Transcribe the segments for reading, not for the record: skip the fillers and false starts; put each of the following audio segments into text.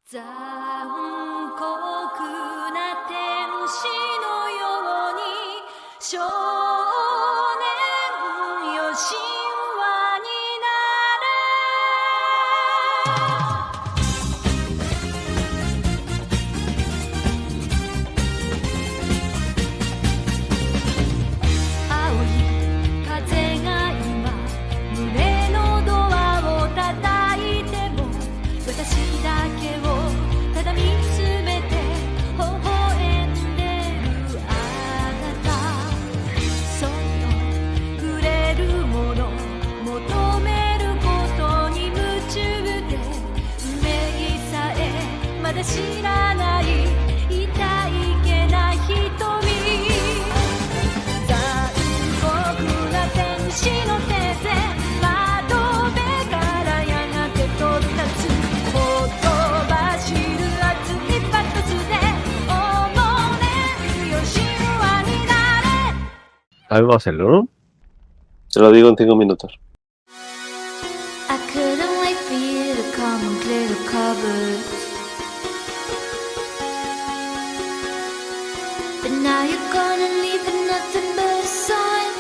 残酷な天使のように少年よ神話に青い風が今胸のドアを叩いても私だけをただ見つめて微笑んでるあなたそっと触れるもの求めることに夢中で運命さえまだ知らない痛いけな瞳残酷な天使の手で窓辺からやがて飛び立つほとばしる熱いパトスでおもねるよ神話になれ ¿Sabemos hacerlo, no? Te lo digo en 5 minutos. I couldn't wait for you to come and clear the cupboard But now you're gonna leave with nothing but a sign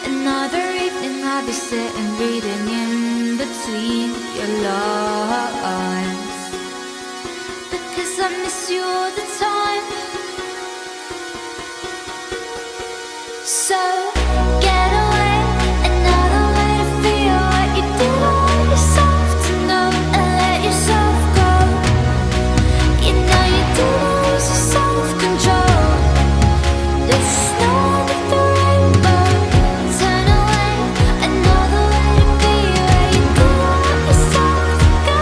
Another evening I'll be sitting reading in between your lines Because I miss you all the time So get away, another way to feel what you didn't want yourself to know and let yourself go You know you didn't lose your self-control There's snow under the rainbow Turn away, another way to be where you didn't want yourself to go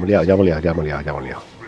liado, ya hemos liado.